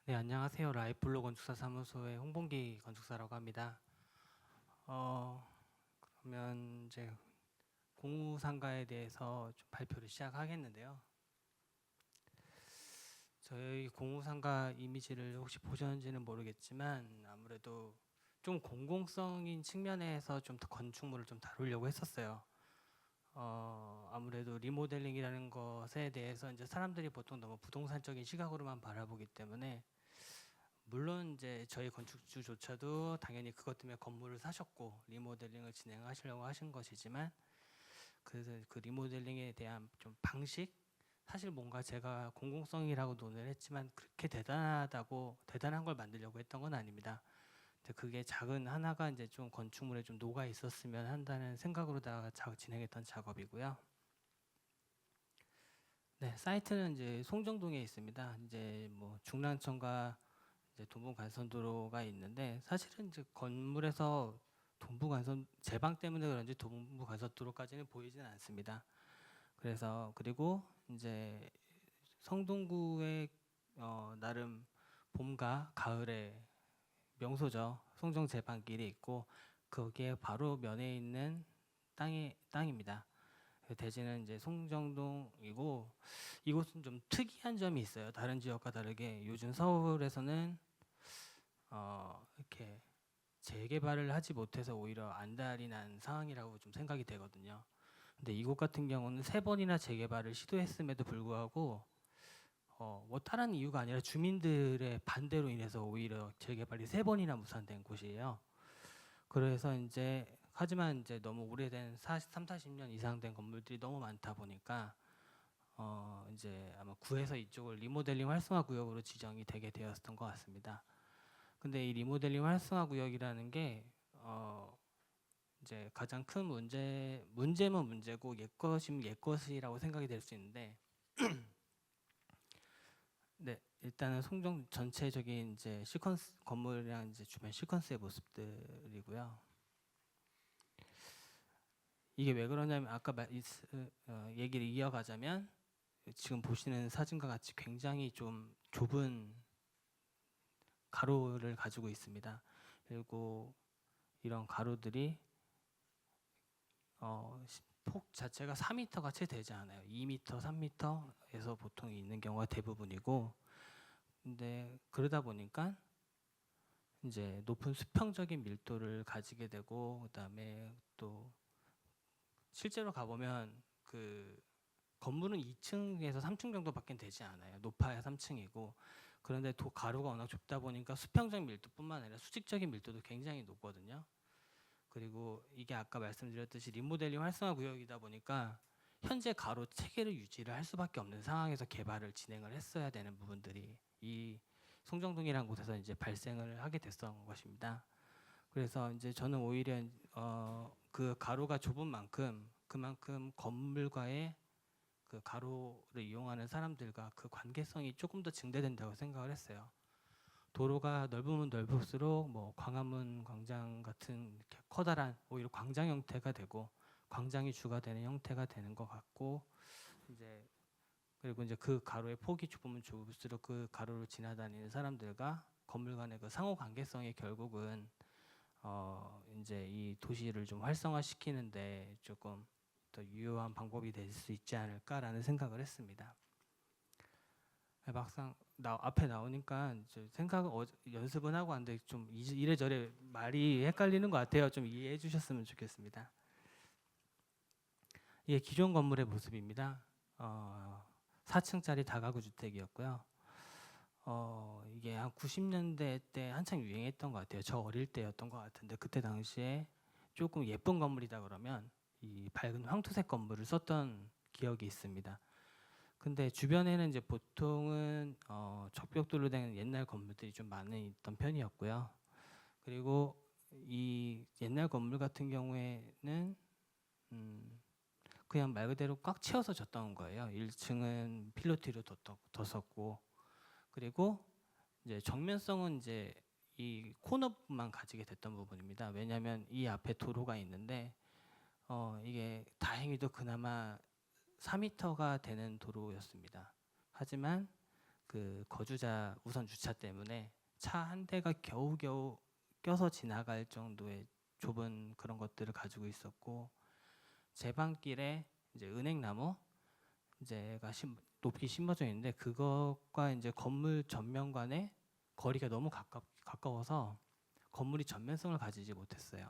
네, 안녕하세요. 라이플로 건축사 사무소의 홍봉기 건축사라고 합니다. 어, 그러면 이제 공무상가에 대해서 좀 발표를 시작하겠는데요. 저희 공무상가 이미지를 혹시 보셨는지는 모르겠지만 아무래도 좀 공공성인 측면에서 좀 더 건축물을 좀 다루려고 했었어요. 아무래도 리모델링이라는 것에 대해서 이제 사람들이 보통 너무 부동산적인 시각으로만 바라보기 때문에 물론 이제 저희 건축주조차도 당연히 그것 때문에 건물을 사셨고 리모델링을 진행하시려고 하신 것이지만 그래서 그 리모델링에 대한 좀 방식 사실 뭔가 제가 공공성이라고 논의를 했지만 그렇게 대단한 걸 만들려고 했던 건 아닙니다. 근데 그게 작은 하나가 이제 좀 건축물에 좀 녹아 있었으면 한다는 생각으로다가 진행했던 작업이고요. 네, 사이트는 이제 송정동에 있습니다. 이제 뭐 중랑천과 이제 동부간선도로가 있는데 사실은 이제 건물에서 동부간선 제방 때문에 그런지 동부간선도로까지는 보이지는 않습니다. 그래서 그리고 이제 성동구의 나름 봄과 가을의 명소죠. 송정 제방길이 있고 거기에 바로 면에 있는 땅입니다. 대지는 이제 송정동이고 이곳은 좀 특이한 점이 있어요. 다른 지역과 다르게 요즘 서울에서는 이렇게 재개발을 하지 못해서 오히려 안달이 난 상황이라고 좀 생각이 되거든요. 근데 이곳 같은 경우는 3번이나 재개발을 시도했음에도 불구하고 뭐 다른 이유가 아니라 주민들의 반대로 인해서 오히려 재개발이 3번이나 무산된 곳이에요. 그래서 이제 하지만 이제 너무 오래된 40년 이상 된 건물들이 너무 많다 보니까 이제 아마 구에서 이쪽을 리모델링 활성화 구역으로 지정이 되게 되었던 것 같습니다. 근데 이 리모델링 활성화 구역이라는 게 이제 가장 큰 문제면 문제고 옛것이면 옛것이라고 생각이 될 수 있는데 네, 일단은 송정 전체적인 이제 시퀀스 건물이랑 이제 주변 시퀀스의 모습들이고요. 이게 왜 그러냐면 아까 얘기를 이어가자면 지금 보시는 사진과 같이 굉장히 좀 좁은 가로를 가지고 있습니다. 그리고 이런 가로들이 폭 자체가 4m가 채 되지 않아요. 2m, 3m에서 보통 있는 경우가 대부분이고, 근데 그러다 보니까 이제 높은 수평적인 밀도를 가지게 되고, 그다음에 또 실제로 가보면 그 건물은 2층에서 3층 정도밖에 되지 않아요. 높아야 3층이고, 그런데 가로가 워낙 좁다 보니까 수평적 밀도뿐만 아니라 수직적인 밀도도 굉장히 높거든요. 그리고 이게 아까 말씀드렸듯이 리모델링 활성화 구역이다 보니까 현재 가로 체계를 유지를 할 수밖에 없는 상황에서 개발을 진행을 했어야 되는 부분들이 이 송정동이라는 곳에서 이제 발생을 하게 됐던 것입니다. 그래서 이제 저는 오히려 그 가로가 좁은 만큼 그만큼 건물과의 그 가로를 이용하는 사람들과 그 관계성이 조금 더 증대된다고 생각을 했어요. 도로가 넓으면 넓을수록 뭐 광화문 광장 같은 이렇게 커다란 오히려 광장 형태가 되고 광장이 주가 되는 형태가 되는 것 같고 이제 그리고 이제 그 가로의 폭이 좁으면 좁을수록 그 가로를 지나다니는 사람들과 건물 간의 그 상호 관계성이 결국은 이제 이 도시를 좀 활성화시키는데 조금 더 유효한 방법이 될 수 있지 않을까라는 생각을 했습니다. 막상 앞에 나오니까 연습은 하고 왔는데 좀 이래저래 말이 헷갈리는 것 같아요. 좀 이해해 주셨으면 좋겠습니다. 이게 기존 건물의 모습입니다. 4층짜리 다가구 주택이었고요. 이게 한 90년대 때 한창 유행했던 것 같아요. 저 어릴 때였던 것 같은데 그때 당시에 조금 예쁜 건물이다 그러면 이 밝은 황토색 건물을 썼던 기억이 있습니다. 근데 주변에는 이제 보통은 적벽돌로 된 옛날 건물들이 좀 많이 있던 편이었고요. 그리고 이 옛날 건물 같은 경우에는 그냥 말 그대로 꽉 채워서 졌던 거예요. 1층은 필로티로 뒀었고 그리고 이제 정면성은 이제 이 코너만 가지게 됐던 부분입니다. 왜냐하면 이 앞에 도로가 있는데 이게 다행히도 그나마 4m가 되는 도로였습니다. 하지만 그 거주자 우선 주차 때문에 차 한 대가 겨우겨우 껴서 지나갈 정도의 좁은 그런 것들을 가지고 있었고, 제 방길에 이제 은행나무 이제가 높이 심어져 있는데 그것과 이제 건물 전면관의 거리가 너무 가까워서 건물이 전면성을 가지지 못했어요.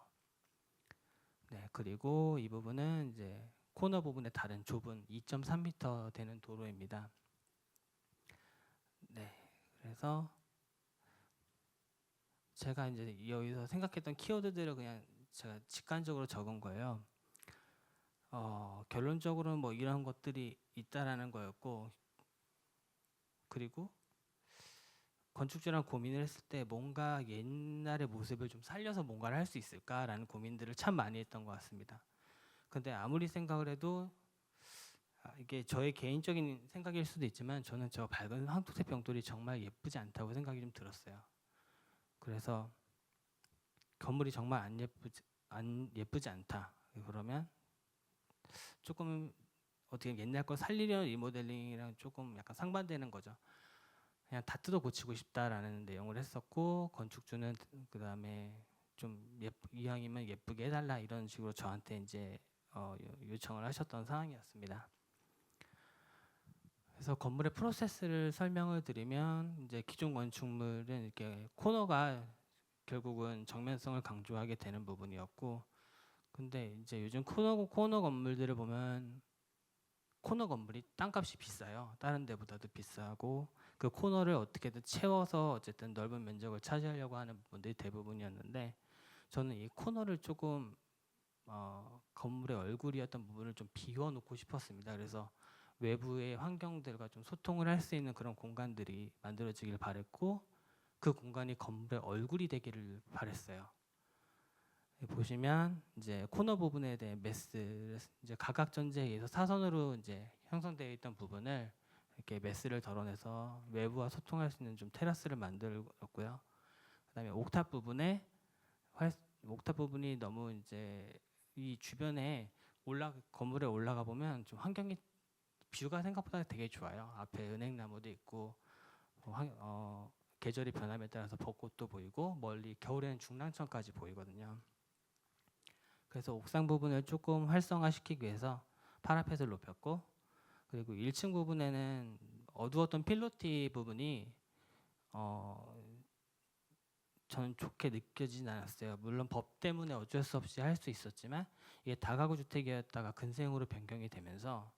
네, 그리고 이 부분은 이제 코너 부분에 다른 좁은 2.3m 되는 도로입니다. 네, 그래서 제가 이제 여기서 생각했던 키워드들을 그냥 제가 직관적으로 적은 거예요. 결론적으로는 뭐 이런 것들이 있다라는 거였고, 그리고 건축주랑 고민을 했을 때 뭔가 옛날의 모습을 좀 살려서 뭔가를 할 수 있을까라는 고민들을 참 많이 했던 것 같습니다. 근데 아무리 생각을 해도 이게 저의 개인적인 생각일 수도 있지만 저는 저 밝은 황토색 벽돌이 정말 예쁘지 않다고 생각이 좀 들었어요. 그래서 건물이 정말 안 예쁘지 않다. 그러면 조금 어떻게 옛날 거 살리려는 리모델링이랑 조금 약간 상반되는 거죠. 그냥 다 뜯어 고치고 싶다라는 내용을 했었고, 건축주는 그 다음에 좀 이왕이면 예쁘게 해달라 이런 식으로 저한테 이제 요청을 하셨던 상황이었습니다. 그래서 건물의 프로세스를 설명을 드리면, 이제 기존 건축물은 이렇게 코너가 결국은 정면성을 강조하게 되는 부분이었고, 근데 이제 요즘 코너 건물들을 보면 코너 건물이 땅값이 비싸요. 다른 데보다도 비싸고, 그 코너를 어떻게든 채워서 어쨌든 넓은 면적을 차지하려고 하는 부분들이 대부분이었는데, 저는 이 코너를 조금 건물의 얼굴이었던 부분을 좀 비워놓고 싶었습니다. 그래서 외부의 환경들과 좀 소통을 할 수 있는 그런 공간들이 만들어지길 바랬고, 그 공간이 건물의 얼굴이 되기를 바랬어요. 보시면 이제 코너 부분에 대해 메스, 이제 가각 전제에 의해서 사선으로 이제 형성되어 있던 부분을 이렇게 메스를 덜어내서 외부와 소통할 수 있는 좀 테라스를 만들었고요. 그다음에 옥탑 부분에 옥탑 부분이 너무 이제 이 주변에 건물에 올라가 보면 좀 환경이 뷰가 생각보다 되게 좋아요. 앞에 은행나무도 있고 계절이 변함에 따라서 벚꽃도 보이고 멀리 겨울에는 중랑천까지 보이거든요. 그래서 옥상 부분을 조금 활성화시키기 위해서 파라펫을 높였고, 그리고 1층 부분에는 어두웠던 필로티 부분이 저는 좋게 느껴지진 않았어요. 물론 법 때문에 어쩔 수 없이 할 수 있었지만 이게 다가구 주택이었다가 근생으로 변경이 되면서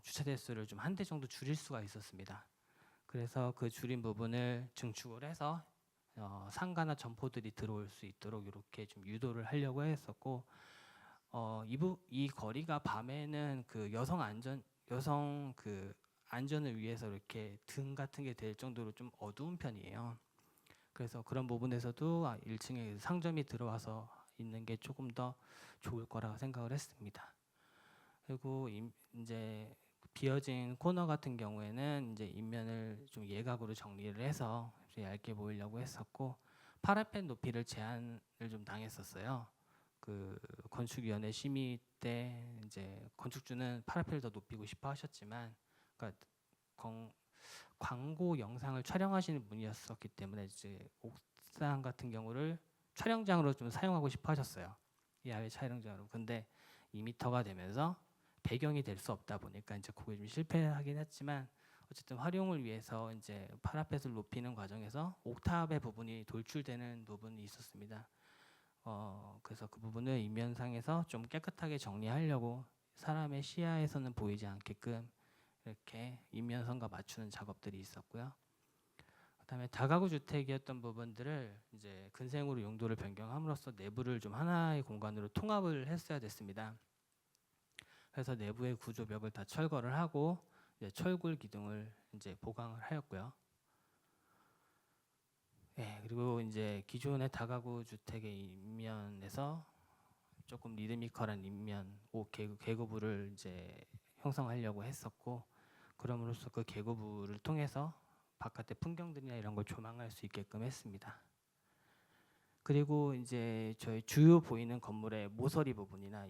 주차 대수를 좀 한 대 정도 줄일 수가 있었습니다. 그래서 그 줄인 부분을 증축을 해서 상가나 점포들이 들어올 수 있도록 이렇게 좀 유도를 하려고 했었고, 이 거리가 밤에는 그 여성 그 안전을 위해서 이렇게 등 같은 게 될 정도로 좀 어두운 편이에요. 그래서 그런 부분에서도 1층에 상점이 들어와서 있는 게 조금 더 좋을 거라고 생각을 했습니다. 그리고 이제 비어진 코너 같은 경우에는 이제 인면을 좀 예각으로 정리를 해서 좀 얇게 보이려고 했었고, 파라펜 높이를 제한을 좀 당했었어요. 그 건축위원회 심의 때 이제 건축주는 파라펜을 더 높이고 싶어 하셨지만, 그러니까 광고 영상을 촬영하시는 분이었었기 때문에 이제 옥상 같은 경우를 촬영장으로 좀 사용하고 싶어 하셨어요. 야외 촬영장으로. 근데 2m가 되면서 배경이 될 수 없다 보니까 이제 그게 좀 실패하긴 했지만, 어쨌든 활용을 위해서 이제 파라펫을 높이는 과정에서 옥탑의 부분이 돌출되는 부분이 있었습니다. 그래서 그 부분을 인면상에서 좀 깨끗하게 정리하려고 사람의 시야에서는 보이지 않게끔 이렇게 인면선과 맞추는 작업들이 있었고요. 그다음에 다가구 주택이었던 부분들을 이제 근생으로 용도를 변경함으로써 내부를 좀 하나의 공간으로 통합을 했어야 됐습니다. 그래서 내부의 구조벽을 다 철거를 하고 이제 철골 기둥을 이제 보강을 하였고요. 네, 그리고 이제 기존의 다가구 주택의 인면에서 조금 리드미컬한 인면 계고부를 이제 형성하려고 했었고, 그럼으로써 그 계고부를 통해서 바깥의 풍경들이나 이런 걸 조망할 수 있게끔 했습니다. 그리고 이제 저희 주요 보이는 건물의 모서리 부분이나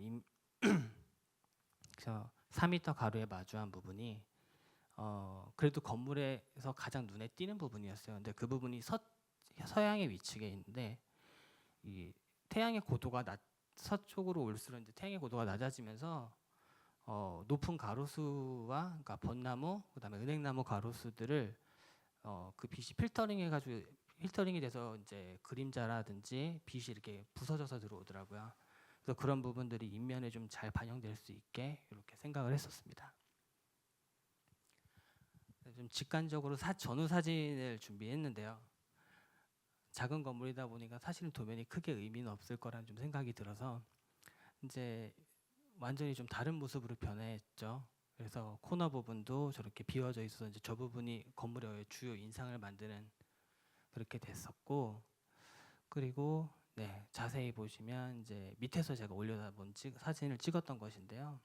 4m 가로에 마주한 부분이 그래도 건물에서 가장 눈에 띄는 부분이었어요. 근데 그 부분이 서양에 위치해 있는데 이 태양의 고도가 서쪽으로 올수록 이제 태양의 고도가 낮아지면서 높은 가로수와 그러니까 벚나무 그다음에 은행나무 가로수들을 그 빛이 필터링이 돼서 이제 그림자라든지 빛이 이렇게 부서져서 들어오더라고요. 그래서 그런 부분들이 인면에 좀 잘 반영될 수 있게 이렇게 생각을 했었습니다. 좀 직관적으로 전후 사진을 준비했는데요. 작은 건물이다 보니까 사실은 도면이 크게 의미는 없을 거라는 좀 생각이 들어서 이제 완전히 좀 다른 모습으로 변했죠. 그래서 코너 부분도 저렇게 비워져 있어서 이제 저 부분이 건물의 주요 인상을 만드는 그렇게 됐었고, 그리고 네, 자세히 보시면 이제 밑에서 제가 올려다 본 사진을 찍었던 것인데요.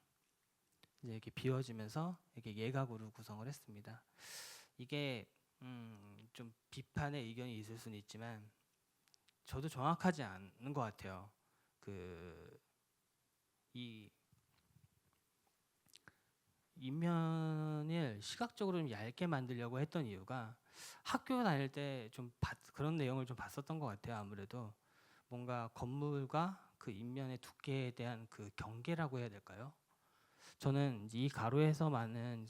이제 이렇게 비워지면서 이렇게 예각으로 구성을 했습니다. 이게 좀 비판의 의견이 있을 수는 있지만 저도 정확하지 않은 것 같아요. 이 인면을 시각적으로 좀 얇게 만들려고 했던 이유가 학교 다닐 때 좀 그런 내용을 좀 봤었던 것 같아요. 아무래도 뭔가 건물과 그 인면의 두께에 대한 그 경계라고 해야 될까요? 저는 이 가로에서 많은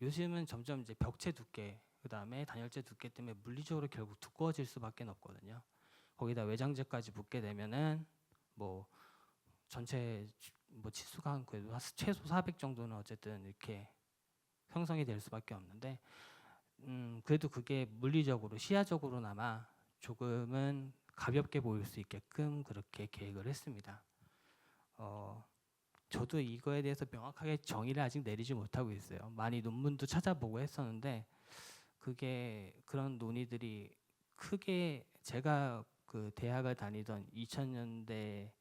요즘은 점점 이제 벽체 두께 그다음에 단열재 두께 때문에 물리적으로 결국 두꺼워질 수밖에 없거든요. 거기다 외장재까지 붙게 되면은 뭐 전체 뭐 치수가 한 그래도 최소 400 정도는 어쨌든 이렇게 형성이 될 수밖에 없는데 그래도 그게 물리적으로 시야적으로나마 조금은 가볍게 보일 수 있게끔 그렇게 계획을 했습니다. 저도 이거에 대해서 명확하게 정의를 아직 내리지 못하고 있어요. 많이 논문도 찾아보고 했었는데 그런 논의들이 크게 제가 그 대학을 다니던 2000년대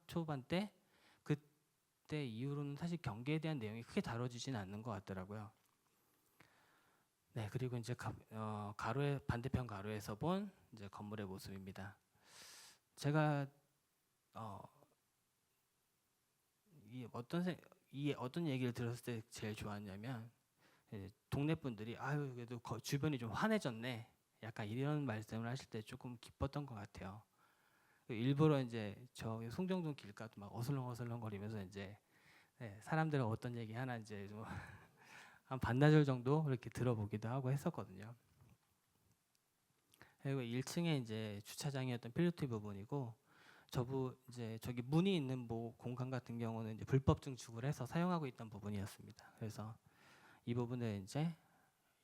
초반 때 그때 이후로는 사실 경계에 대한 내용이 크게 다뤄지진 않는 것 같더라고요. 네, 그리고 이제 가로의 반대편 가로에서 본 이제 건물의 모습입니다. 제가 이 어떤 얘기를 들었을 때 제일 좋았냐면 동네 분들이 아유 그래도 주변이 좀 환해졌네. 약간 이런 말씀을 하실 때 조금 기뻤던 것 같아요. 일부러 이제 저 송정동 길가도 막 어슬렁어슬렁거리면서 이제 사람들은 어떤 얘기 하나 이제 좀 한 반나절 정도 그렇게 들어보기도 하고 했었거든요. 그리고 1층에 이제 주차장이었던 필로티 부분이고 이제 저기 문이 있는 뭐 공간 같은 경우는 이제 불법 증축을 해서 사용하고 있던 부분이었습니다. 그래서 이 부분을 이제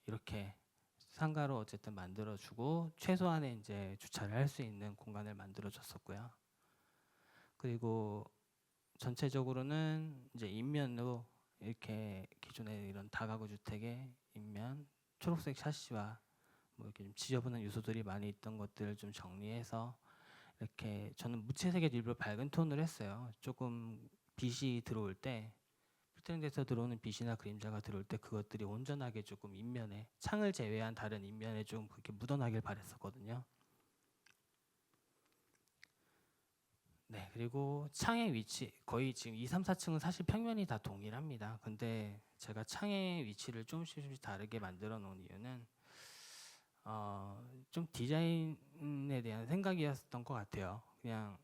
이렇게 상가로 어쨌든 만들어주고 최소한의 이제 주차를 할 수 있는 공간을 만들어줬었고요. 그리고 전체적으로는 이제 인면으로 이렇게 기존의 이런 다가구 주택의 인면 초록색 샤시와 뭐 이렇게 좀 지저분한 요소들이 많이 있던 것들을 좀 정리해서 이렇게 저는 무채색의 일부러 밝은 톤을 했어요. 조금 빛이 들어올 때 필터링돼서 들어오는 빛이나 그림자가 들어올 때 그것들이 온전하게 조금 인면에 창을 제외한 다른 인면에 좀 그렇게 묻어나길 바랬었거든요. 네, 그리고 창의 위치 거의 지금 2, 3, 4층은 사실 평면이 다 동일합니다. 근데 제가 창의 위치를 조금씩 다르게 만들어 놓은 이유는 좀 디자인에 대한 생각이었던 것 같아요. 그냥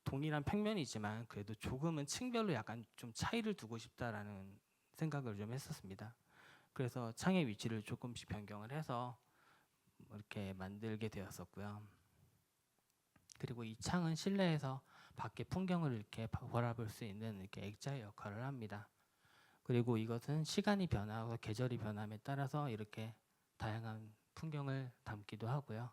동일한 평면이지만 그래도 조금은 층별로 약간 좀 차이를 두고 싶다라는 생각을 좀 했었습니다. 그래서 창의 위치를 조금씩 변경을 해서 이렇게 만들게 되었었고요. 그리고 이 창은 실내에서 밖의 풍경을 이렇게 바라볼 수 있는 이렇게 액자의 역할을 합니다. 그리고 이것은 시간이 변하고 계절이 변함에 따라서 이렇게 다양한 풍경을 담기도 하고요.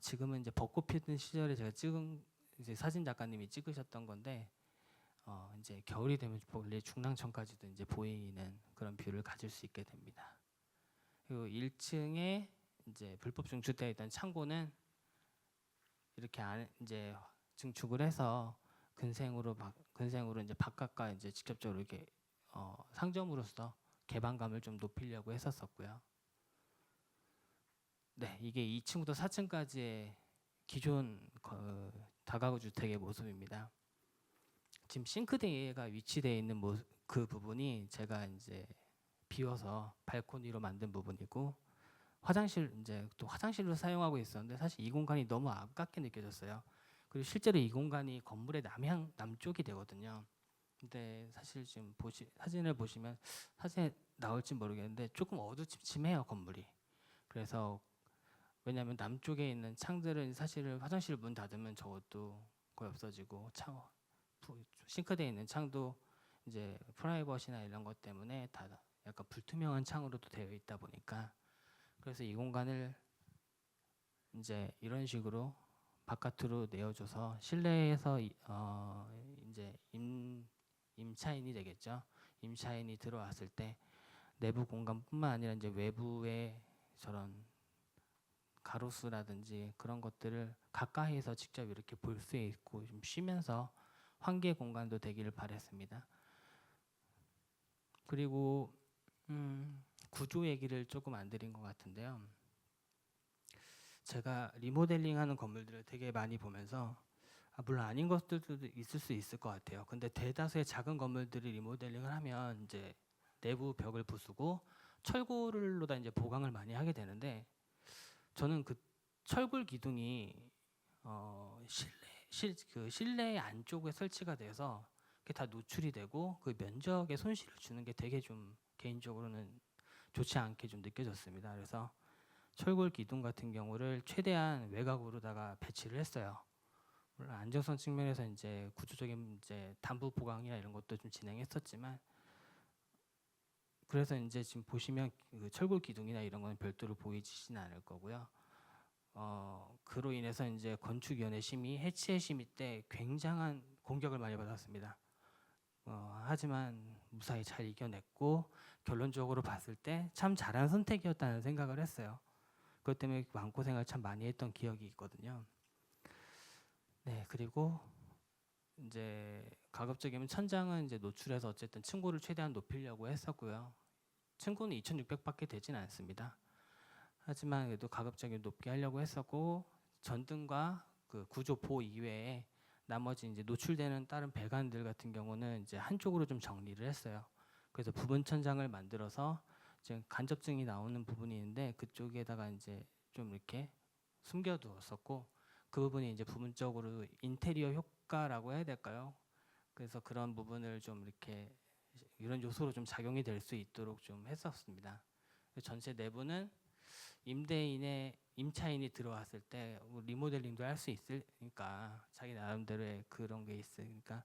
지금은 이제 벚꽃 피던 시절에 제가 찍은 이제 사진 작가님이 찍으셨던 건데 이제 겨울이 되면 원래 중랑천까지도 이제 보이는 그런 뷰를 가질 수 있게 됩니다. 그리고 1층에 이제 불법 증축되어 있던 창고는 이렇게 이제 증축을 해서 근생으로 이제 바깥과 이제 직접적으로 이렇게 상점으로서 개방감을 좀 높이려고 했었었고요. 네, 이게 2층부터 4층까지의 기존 다가구 주택의 모습입니다. 지금 싱크대가 위치되어 있는 그 부분이 제가 이제 비워서 발코니로 만든 부분이고, 화장실 이제 또 화장실로 사용하고 있었는데 사실 이 공간이 너무 아깝게 느껴졌어요. 그리고 실제로 이 공간이 건물의 남쪽이 되거든요. 근데 사실 지금 사진을 보시면 사진에 나올지 모르겠는데 조금 어두침침해요, 건물이. 그래서 왜냐하면 남쪽에 있는 창들은 사실은 화장실 문 닫으면 저것도 거의 없어지고, 싱크대에 있는 창도 이제 프라이버시나 이런 것 때문에 다 약간 불투명한 창으로도 되어 있다 보니까, 그래서 이 공간을 이제 이런 식으로 바깥으로 내어줘서 실내에서 이제 임차인이 되겠죠. 임차인이 들어왔을 때 내부 공간뿐만 아니라 이제 외부의 저런 가로수라든지 그런 것들을 가까이에서 직접 이렇게 볼 수 있고 좀 쉬면서 환기 공간도 되기를 바랬습니다. 그리고 구조 얘기를 조금 안 드린 것 같은데요. 제가 리모델링하는 건물들을 되게 많이 보면서 물론 아닌 것들도 있을 수 있을 것 같아요. 근데 대다수의 작은 건물들이 리모델링을 하면 이제 내부 벽을 부수고 철골로다 이제 보강을 많이 하게 되는데, 저는 그 철골 기둥이 실내 안쪽에 설치가 돼서 그게 다 노출이 되고 그 면적에 손실을 주는 게 되게 좀 개인적으로는 좋지 않게 좀 느껴졌습니다. 그래서 철골 기둥 같은 경우를 최대한 외곽으로다가 배치를 했어요. 물론 안정성 측면에서 이제 구조적인 이제 단부 보강이나 이런 것도 좀 진행했었지만, 그래서 이제 지금 보시면 그 철골 기둥이나 이런 건 별도로 보이지는 않을 거고요. 그로 인해서 이제 건축위원회 심의, 해체 심의 때 굉장한 공격을 많이 받았습니다. 하지만 무사히 잘 이겨냈고 결론적으로 봤을 때 참 잘한 선택이었다는 생각을 했어요. 그것 때문에 마음고생을 참 많이 했던 기억이 있거든요. 네, 그리고 이제 가급적이면 천장은 이제 노출해서 어쨌든 층고를 최대한 높이려고 했었고요. 층고는 2,600밖에 되진 않습니다. 하지만 그래도 가급적이면 높게 하려고 했었고, 전등과 그 구조보 이외에 나머지 이제 노출되는 다른 배관들 같은 경우는 이제 한쪽으로 좀 정리를 했어요. 그래서 부분 천장을 만들어서 지금 간접증이 나오는 부분이 있는데 그쪽에다가 이제 좀 이렇게 숨겨두었었고, 그 부분이 이제 부분적으로 인테리어 효과라고 해야 될까요? 그래서 그런 부분을 좀 이렇게 이런 요소로 좀 작용이 될 수 있도록 좀 했었습니다. 전체 내부는 임차인이 들어왔을 때 리모델링도 할 수 있으니까 자기 나름대로의 그런 게 있으니까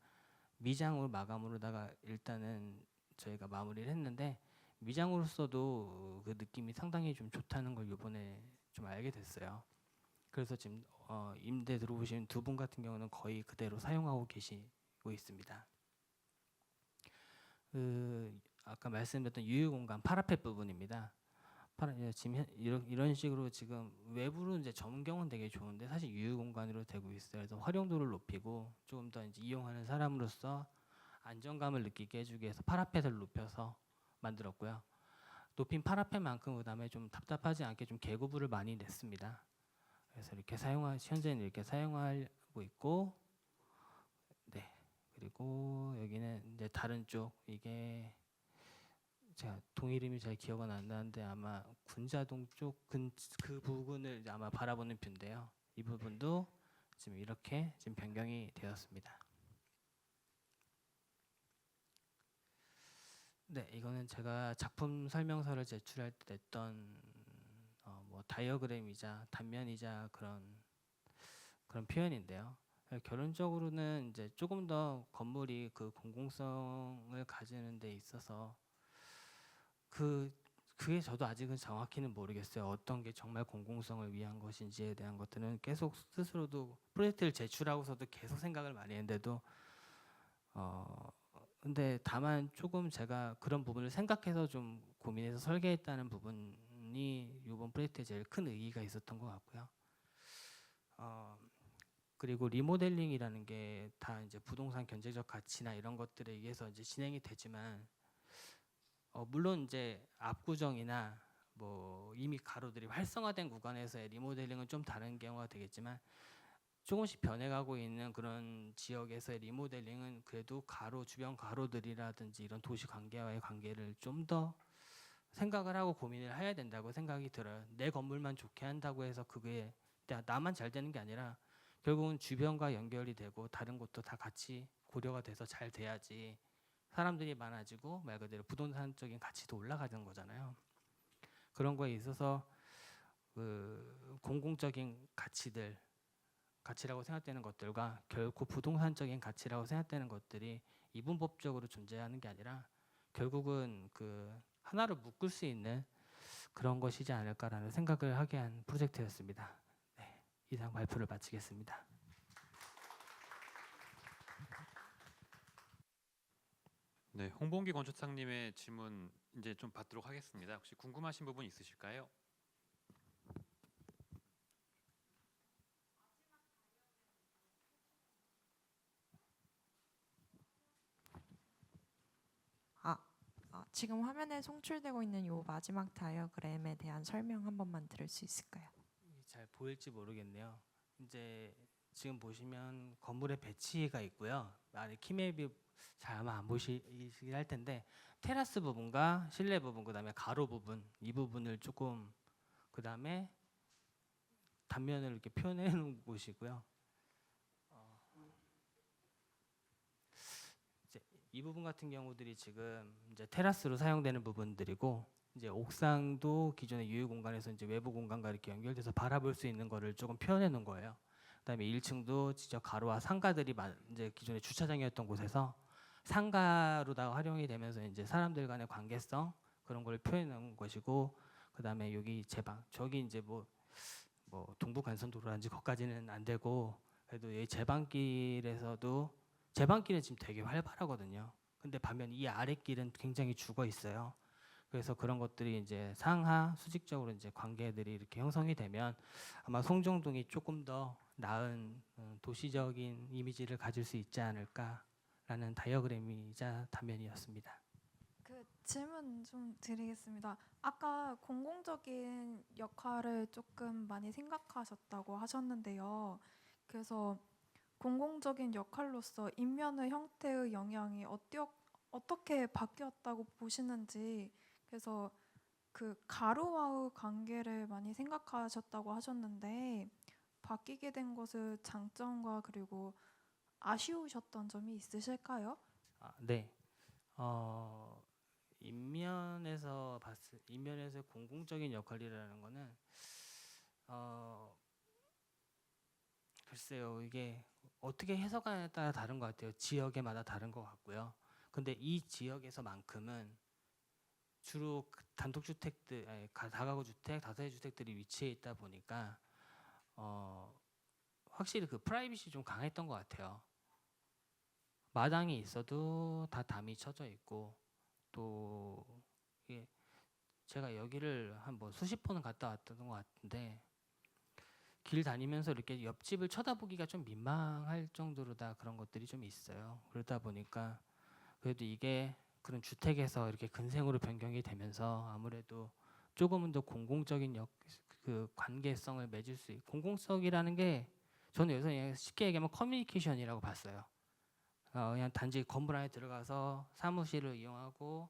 미장으로 마감으로다가 일단은 저희가 마무리를 했는데, 미장으로서도 그 느낌이 상당히 좀 좋다는 걸 이번에 좀 알게 됐어요. 그래서 지금 임대 들어오신 두 분 같은 경우는 거의 그대로 사용하고 계시고 있습니다. 아까 말씀드렸던 유휴공간 파라펫 부분입니다. 지금 이런 식으로 지금 외부로 이제 전경은 되게 좋은데 사실 유휴공간으로 되고 있어요. 그래서 활용도를 높이고 조금 더 이제 이용하는 사람으로서 안정감을 느끼게 해주기 위해서 파라펫을 높여서 만들었고요. 높인 파라펫만큼 그다음에 좀 답답하지 않게 좀 개구부를 많이 냈습니다. 그래서 이렇게 현재는 이렇게 사용하고 있고, 네. 그리고 여기는 이제 다른 쪽, 이게 제가 동 이름이 잘 기억은 안 나는데 아마 군자동 쪽 그 부분을 이제 아마 바라보는 뷰인데요. 이 부분도 지금 이렇게 지금 변경이 되었습니다. 네, 이거는 제가 작품 설명서를 제출할 때 냈던 뭐 다이어그램이자 단면이자 그런 표현인데요. 결론적으로는 이제 조금 더 건물이 그 공공성을 가지는 데 있어서 그게 저도 아직은 정확히는 모르겠어요. 어떤 게 정말 공공성을 위한 것인지에 대한 것들은 계속 스스로도 프로젝트를 제출하고서도 계속 생각을 많이 했는데도 근데 다만 조금 제가 그런 부분을 생각해서 좀 고민해서 설계했다는 부분이 이번 프로젝트에 제일 큰 의의가 있었던 것 같고요. 그리고 리모델링이라는 게 다 이제 부동산 경제적 가치나 이런 것들에 의해서 이제 진행이 되지만, 물론 이제 압구정이나 뭐 이미 가로들이 활성화된 구간에서의 리모델링은 좀 다른 경우가 되겠지만, 조금씩 변해가고 있는 그런 지역에서의 리모델링은 그래도 주변 가로들이라든지 이런 도시 관계와의 관계를 좀 더 생각을 하고 고민을 해야 된다고 생각이 들어요. 내 건물만 좋게 한다고 해서 그게 나만 잘 되는 게 아니라 결국은 주변과 연결이 되고 다른 곳도 다 같이 고려가 돼서 잘 돼야지 사람들이 많아지고 말 그대로 부동산적인 가치도 올라가는 거잖아요. 그런 거에 있어서 그 공공적인 가치라고 생각되는 것들과 결코 부동산적인 가치라고 생각되는 것들이 이분법적으로 존재하는 게 아니라 결국은 그 하나로 묶을 수 있는 그런 것이지 않을까라는 생각을 하게 한 프로젝트였습니다. 네, 이상 발표를 마치겠습니다. 네, 홍범기 건축사님의 질문 이제 좀 받도록 하겠습니다. 혹시 궁금하신 부분 있으실까요? 지금 화면에 송출되고 있는 요 마지막 다이어그램에 대한 설명 한 번만 들을 수 있을까요? 잘 보일지 모르겠네요. 이제 지금 보시면 건물의 배치가 있고요. 안에 키맵이 잘 아마 안 보이시긴 할 텐데 테라스 부분과 실내 부분 그다음에 가로 부분 이 부분을 조금 그다음에 단면을 이렇게 표현해 놓은 곳이고요. 이제 이 부분 같은 경우들이 지금 이제 테라스로 사용되는 부분들이고 이제 옥상도 기존의 유휴 공간에서 이제 외부 공간과 이렇게 연결돼서 바라볼 수 있는 거를 조금 표현해 놓은 거예요. 그다음에 1층도 직접 가로와 상가들이 이제 기존의 주차장이었던 곳에서 상가로다 활용이 되면서 이제 사람들 간의 관계성 그런 걸 표현해 놓은 것이고 그다음에 여기 제방 저기 이제 뭐 동부 간선도로라든지 거기까지는 안 되고 그래도 이 제방길에서도 제방길은 지금 되게 활발하거든요. 근데 반면 이 아랫길은 굉장히 죽어 있어요. 그래서 그런 것들이 이제 상하 수직적으로 이제 관계들이 이렇게 형성이 되면 아마 송정동이 조금 더 나은 도시적인 이미지를 가질 수 있지 않을까라는 다이어그램이자 단면이었습니다. 그 질문 좀 드리겠습니다. 아까 공공적인 역할을 조금 많이 생각하셨다고 하셨는데요. 그래서 공공적인 역할로서 인면의 형태의 영향이 어떻게 바뀌었다고 보시는지, 그래서 그 가로와의 관계를 많이 생각하셨다고 하셨는데 바뀌게 된 것의 장점과 그리고 아쉬우셨던 점이 있으실까요? 네. 인면에서 공공적인 역할이라는 거는 글쎄요, 이게 어떻게 해석하냐에 따라 다른 것 같아요. 지역에마다 다른 것 같고요. 근데 이 지역에서만큼은 주로 단독주택들, 다가구 주택, 다세대 주택들이 위치해 있다 보니까 확실히 그 프라이빗이 좀 강했던 것 같아요. 마당이 있어도 다 담이 쳐져 있고 또 이게 제가 여기를 한 뭐 수십 번은 갔다 왔던 것 같은데 길 다니면서 이렇게 옆집을 쳐다보기가 좀 민망할 정도로 다 그런 것들이 좀 있어요. 그러다 보니까 그래도 이게 그런 주택에서 이렇게 근생으로 변경이 되면서 아무래도 조금은 더 공공적인 그 관계성을 맺을 수 있고 공공성이라는 게 저는 여기서 그냥 쉽게 얘기하면 커뮤니케이션이라고 봤어요. 그냥 단지 건물 안에 들어가서 사무실을 이용하고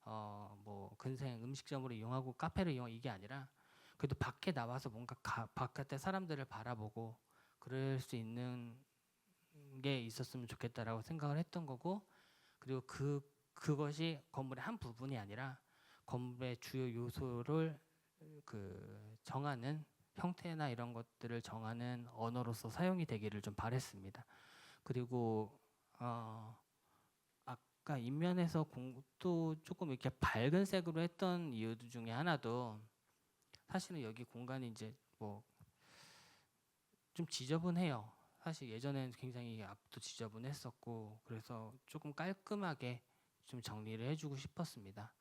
뭐 근생 음식점으로 이용하고 카페를 이용하고 이게 아니라 그래도 밖에 나와서 뭔가 바깥의 사람들을 바라보고 그럴 수 있는 게 있었으면 좋겠다라고 생각을 했던 거고 그리고 그것이 건물의 한 부분이 아니라 건물의 주요 요소를 그 정하는 형태나 이런 것들을 정하는 언어로서 사용이 되기를 좀 바랬습니다. 그리고 아까 인면에서 또 조금 이렇게 밝은 색으로 했던 이유 중에 하나도 사실은 여기 공간이 이제 뭐 좀 지저분해요. 사실 예전에는 굉장히 앞도 지저분했었고 그래서 조금 깔끔하게 좀 정리를 해주고 싶었습니다.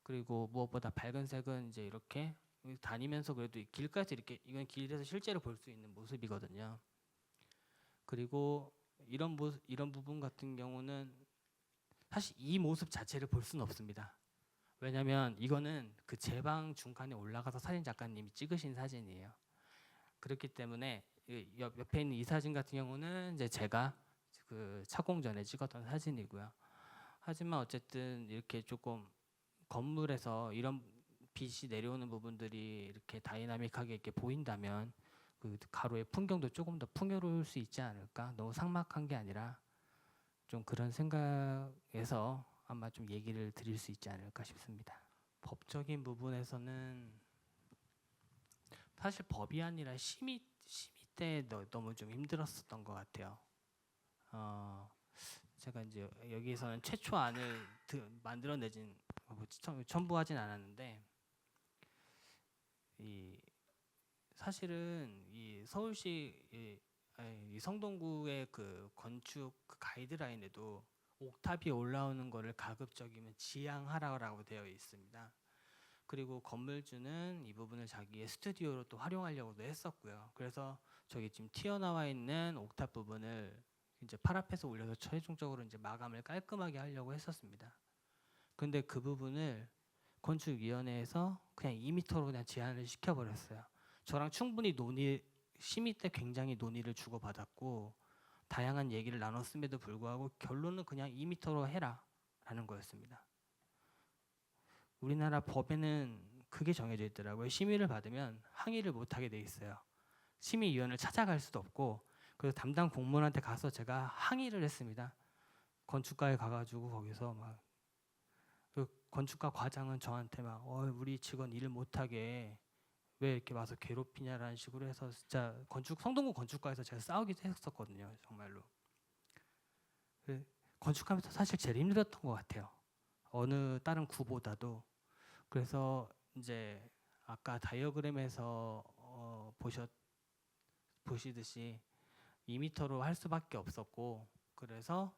그리고 무엇보다 밝은 색은 이제 이렇게 다니면서 그래도 길까지 이렇게 이건 길에서 실제로 볼 수 있는 모습이거든요. 그리고 이런 부분 같은 경우는 사실 이 모습 자체를 볼 수는 없습니다. 왜냐하면 이거는 그 제방 중간에 올라가서 사진 작가님이 찍으신 사진이에요. 그렇기 때문에 옆에 있는 이 사진 같은 경우는 이제 제가 그 착공 전에 찍었던 사진이고요. 하지만 어쨌든 이렇게 조금 건물에서 이런 빛이 내려오는 부분들이 이렇게 다이나믹하게 이렇게 보인다면 그 가로의 풍경도 조금 더 풍요로울 수 있지 않을까? 너무 삭막한 게 아니라 좀 그런 생각에서 아마 좀 얘기를 드릴 수 있지 않을까 싶습니다. 법적인 부분에서는 사실 법이 아니라 심의 때 너무 좀 힘들었었던 것 같아요. 제가 이제 여기에서는 최초 안을 만들어내진 첨부하진 않았는데 사실은 이 서울시 이 성동구의 그 건축 가이드라인에도 옥탑이 올라오는 거를 가급적이면 지양하라고 되어 있습니다. 그리고 건물주는 이 부분을 자기의 스튜디오로 또 활용하려고도 했었고요. 그래서 저기 지금 튀어나와 있는 옥탑 부분을 이제 파라페에서 올려서 최종적으로 이제 마감을 깔끔하게 하려고 했었습니다. 근데 그 부분을 건축위원회에서 그냥 2m로 그냥 제한을 시켜버렸어요. 저랑 충분히 심의 때 굉장히 논의를 주고받았고 다양한 얘기를 나눴음에도 불구하고 결론은 그냥 2m로 해라라는 거였습니다. 우리나라 법에는 그게 정해져 있더라고요. 심의를 받으면 항의를 못하게 돼 있어요. 심의위원을 찾아갈 수도 없고 그래서 담당 공무원한테 가서 제가 항의를 했습니다. 건축가에 가가지고 거기서 막 그 건축가 과장은 저한테 막 우리 직원 일을 못하게 왜 이렇게 와서 괴롭히냐라는 식으로 해서 진짜 성동구 건축가에서 제가 싸우기도 했었거든요. 정말로. 건축하면서 사실 제일 힘들었던 것 같아요. 어느 다른 구보다도. 그래서 이제 아까 다이어그램에서 보시듯이 2m로 할 수밖에 없었고 그래서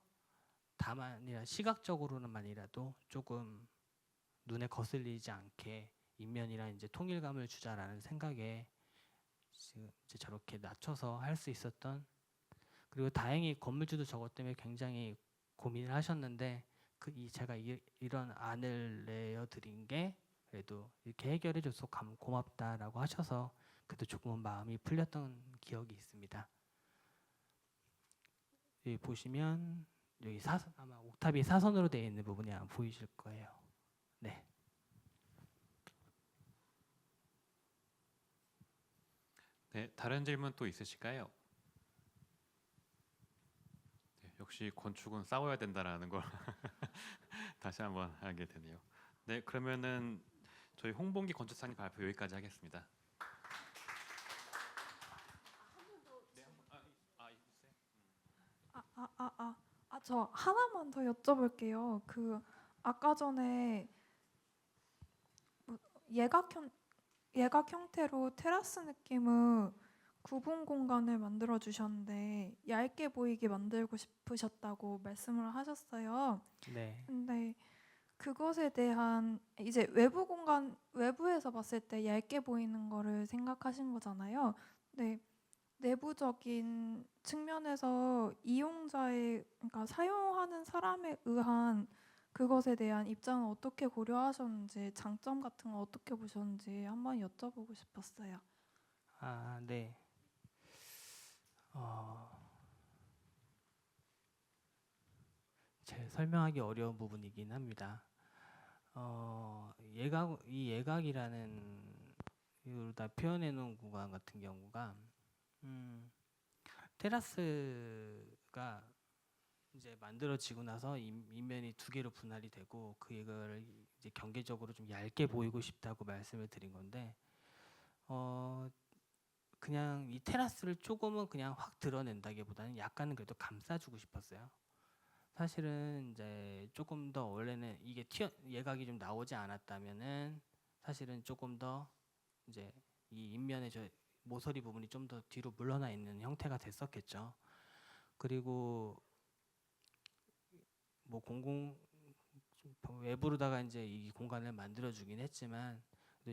다만이라 시각적으로는만이라도 조금 눈에 거슬리지 않게 인면이랑 이제 통일감을 주자라는 생각에 이제 저렇게 낮춰서 할 수 있었던 그리고 다행히 건물주도 저것 때문에 굉장히 고민을 하셨는데 제가 이런 안을 내어드린 게 그래도 이렇게 해결해줘서 고맙다라고 하셔서 그래도 조금은 마음이 풀렸던 기억이 있습니다. 여기 보시면 여기 아마 옥탑이 사선으로 되어 있는 부분이 안 보이실 거예요. 네. 네, 다른 질문 또 있으실까요? 네, 역시 건축은 싸워야 된다라는 걸 다시 한번 알게 되네요. 네, 그러면은 저희 홍봉기 건축사님 발표 여기까지 하겠습니다. 저 하나만 더 여쭤볼게요. 아까 전에 뭐 예각 형태로 테라스 느낌의 구분 공간을 만들어 주셨는데 얇게 보이게 만들고 싶으셨다고 말씀을 하셨어요. 네. 근데 그것에 대한 이제 외부에서 봤을 때 얇게 보이는 거를 생각하신 거잖아요. 네. 내부적인 측면에서 그러니까 사용하는 사람에 의한 그것에 대한 입장은 어떻게 고려하셨는지, 장점 같은 거 어떻게 보셨는지 한번 여쭤보고 싶었어요. 네. 제 설명하기 어려운 부분이긴 합니다. 이 예각이라는 이다 표현해 놓은 구간 같은 경우가 테라스가 이제 만들어지고 나서 인면이 두 개로 분할이 되고 그걸 이제 경계적으로 좀 얇게 보이고 싶다고 말씀을 드린 건데 그냥 이 테라스를 조금은 그냥 확 드러낸다기보다는 약간은 그래도 감싸주고 싶었어요. 사실은 이제 조금 더 원래는 이게 예각이 좀 나오지 않았다면은 사실은 조금 더 이제 이 인면의 저 모서리 부분이 좀 더 뒤로 물러나 있는 형태가 됐었겠죠. 그리고 뭐 외부로다가 이제 이 공간을 만들어주긴 했지만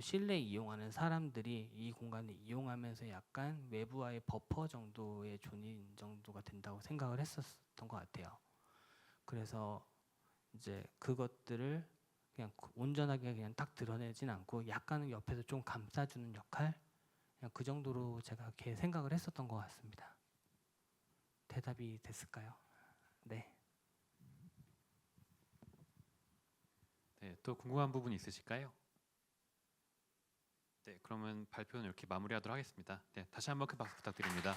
실내 이용하는 사람들이 이 공간을 이용하면서 약간 외부와의 버퍼 정도의 존인 정도가 된다고 생각을 했었던 것 같아요. 그래서 이제 그것들을 그냥 온전하게 그냥 딱 드러내진 않고 약간은 옆에서 좀 감싸주는 역할 그냥 그 정도로 제가 이렇게 생각을 했었던 것 같습니다. 대답이 됐을까요? 네. 네, 또 궁금한 부분 있으실까요? 네, 그러면 발표는 이렇게 마무리하도록 하겠습니다. 네, 다시 한번 큰 박수 부탁드립니다.